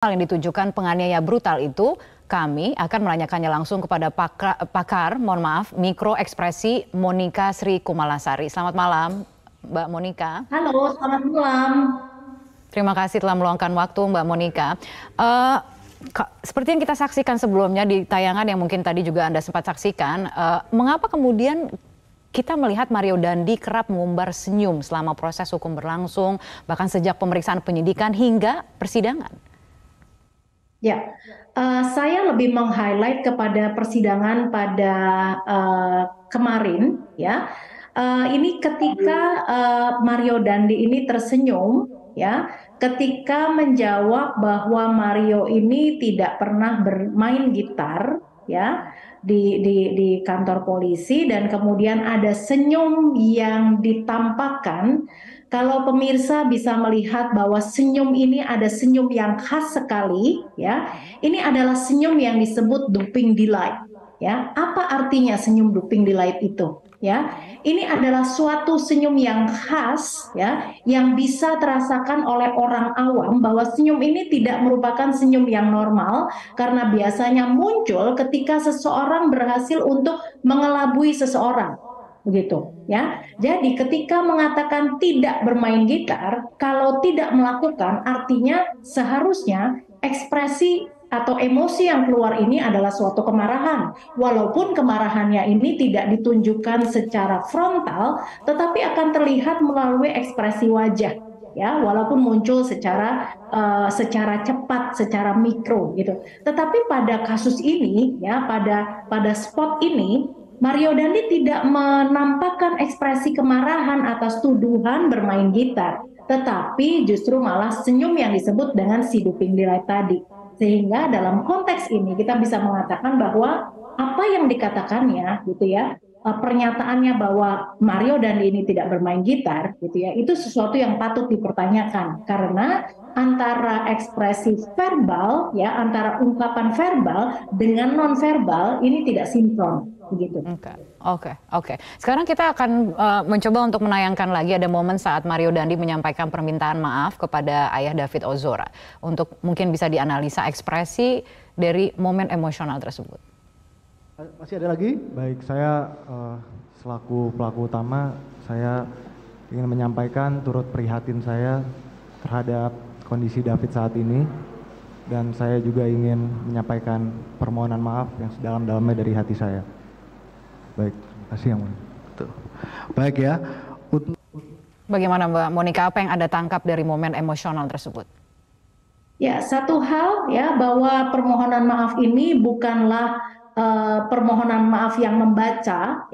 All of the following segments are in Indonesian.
Hal yang ditujukan penganiaya brutal itu, kami akan menanyakannya langsung kepada pakar, mikro ekspresi Monika Sri Kumalasari. Selamat malam, Mbak Monika. Halo, selamat malam. Terima kasih telah meluangkan waktu, Mbak Monika. Seperti yang kita saksikan sebelumnya di tayangan yang mungkin tadi juga Anda sempat saksikan, mengapa kemudian kita melihat Mario Dandi kerap mengumbar senyum selama proses hukum berlangsung, bahkan sejak pemeriksaan penyidikan hingga persidangan? Ya, saya lebih meng-highlight kepada persidangan pada kemarin, ya. Ini ketika Mario Dandi ini tersenyum, ya, ketika menjawab bahwa Mario ini tidak pernah bermain gitar, ya, di kantor polisi, dan kemudian ada senyum yang ditampakkan. Kalau pemirsa bisa melihat bahwa senyum ini ada senyum yang khas sekali, ya. Ini adalah senyum yang disebut duping delight, ya. Apa artinya senyum duping delight itu? Ya, ini adalah suatu senyum yang khas, ya, yang bisa terasakan oleh orang awam bahwa senyum ini tidak merupakan senyum yang normal karena biasanya muncul ketika seseorang berhasil untuk mengelabui seseorang. Begitu, ya. Jadi ketika mengatakan tidak bermain gitar, kalau tidak melakukan artinya seharusnya ekspresi atau emosi yang keluar ini adalah suatu kemarahan. Walaupun kemarahannya ini tidak ditunjukkan secara frontal, tetapi akan terlihat melalui ekspresi wajah, ya, walaupun muncul secara cepat, secara mikro gitu. Tetapi pada kasus ini, ya, pada spot ini, Mario Dandi tidak menampakkan ekspresi kemarahan atas tuduhan bermain gitar, tetapi justru malah senyum yang disebut dengan si duping delight tadi. Sehingga dalam konteks ini kita bisa mengatakan bahwa apa yang dikatakannya, gitu ya, pernyataannya bahwa Mario Dandi ini tidak bermain gitar, gitu ya, itu sesuatu yang patut dipertanyakan karena antara ekspresi verbal, ya, antara ungkapan verbal dengan non verbal ini tidak sinkron. Begitu. Oke. Sekarang kita akan mencoba untuk menayangkan lagi ada momen saat Mario Dandi menyampaikan permintaan maaf kepada ayah David Ozora untuk mungkin bisa dianalisa ekspresi dari momen emosional tersebut. Masih ada lagi? Baik, saya selaku pelaku utama, saya ingin menyampaikan turut prihatin saya terhadap kondisi David saat ini. Dan saya juga ingin menyampaikan permohonan maaf yang sedalam-dalamnya dari hati saya. Baik, terima kasih yang mulia. Baik ya. Bagaimana Mbak Monika, apa yang Anda tangkap dari momen emosional tersebut? Ya, satu hal ya, bahwa permohonan maaf ini bukanlah permohonan maaf yang membaca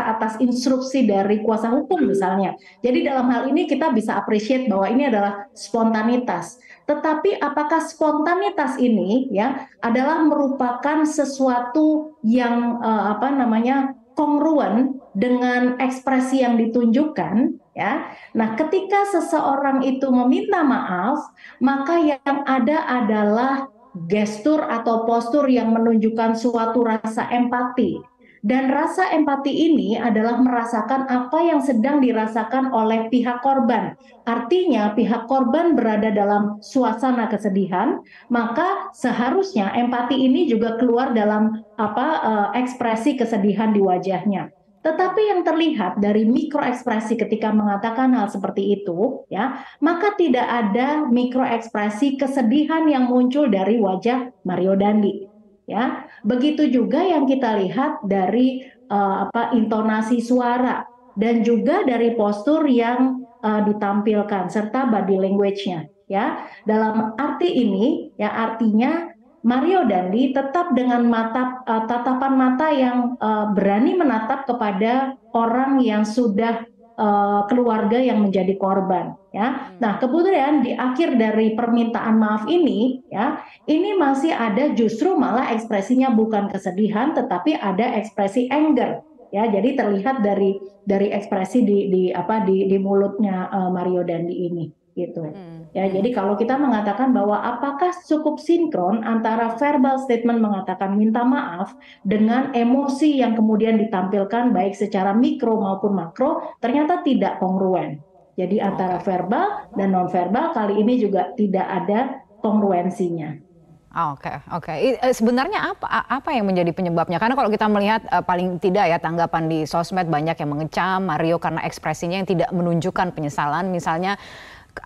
atas instruksi dari kuasa hukum misalnya. Jadi dalam hal ini kita bisa appreciate bahwa ini adalah spontanitas. Tetapi apakah spontanitas ini, ya, adalah merupakan sesuatu yang kongruen dengan ekspresi yang ditunjukkan, ya. Nah, ketika seseorang itu meminta maaf, maka yang ada adalah gestur atau postur yang menunjukkan suatu rasa empati. Dan rasa empati ini adalah merasakan apa yang sedang dirasakan oleh pihak korban. Artinya pihak korban berada dalam suasana kesedihan, maka seharusnya empati ini juga keluar dalam ekspresi kesedihan di wajahnya. Tetapi yang terlihat dari mikroekspresi ketika mengatakan hal seperti itu, ya, maka tidak ada mikroekspresi kesedihan yang muncul dari wajah Mario Dandi, ya. Begitu juga yang kita lihat dari intonasi suara dan juga dari postur yang ditampilkan serta body language-nya, ya. Dalam arti ini, ya, artinya Mario Dandi tetap dengan tatapan mata yang berani menatap kepada orang yang sudah keluarga yang menjadi korban, ya. Nah, kemudian di akhir dari permintaan maaf ini, ya, ini masih ada justru malah ekspresinya bukan kesedihan tetapi ada ekspresi anger, ya. Jadi terlihat dari ekspresi di mulutnya Mario Dandi ini, gitu. Ya, jadi kalau kita mengatakan bahwa apakah cukup sinkron antara verbal statement mengatakan minta maaf dengan emosi yang kemudian ditampilkan baik secara mikro maupun makro, ternyata tidak kongruen. Jadi antara verbal dan nonverbal kali ini juga tidak ada kongruensinya. Oke. Sebenarnya apa yang menjadi penyebabnya? Karena kalau kita melihat paling tidak ya tanggapan di sosmed banyak yang mengecam Mario karena ekspresinya yang tidak menunjukkan penyesalan. Misalnya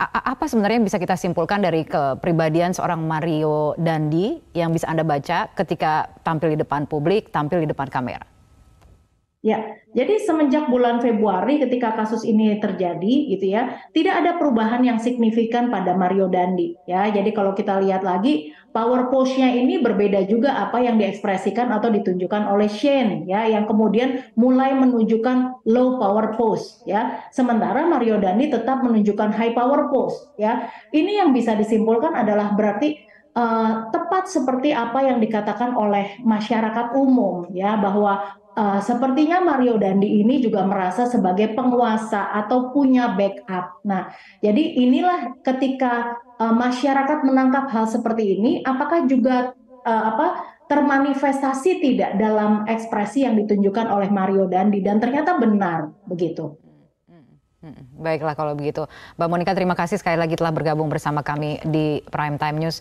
apa sebenarnya yang bisa kita simpulkan dari kepribadian seorang Mario Dandi yang bisa Anda baca ketika tampil di depan publik, tampil di depan kamera? Ya, jadi semenjak bulan Februari ketika kasus ini terjadi gitu ya, tidak ada perubahan yang signifikan pada Mario Dandi ya. Jadi kalau kita lihat lagi power pose-nya ini berbeda juga apa yang diekspresikan atau ditunjukkan oleh Shane ya, yang kemudian mulai menunjukkan low power pose ya. Sementara Mario Dandi tetap menunjukkan high power pose ya. Ini yang bisa disimpulkan adalah berarti tepat seperti apa yang dikatakan oleh masyarakat umum ya, bahwa sepertinya Mario Dandi ini juga merasa sebagai penguasa atau punya backup. Nah, jadi inilah ketika masyarakat menangkap hal seperti ini, apakah juga termanifestasi tidak dalam ekspresi yang ditunjukkan oleh Mario Dandi, dan ternyata benar begitu. Baiklah kalau begitu. Mbak Monika, terima kasih sekali lagi telah bergabung bersama kami di Prime Time News.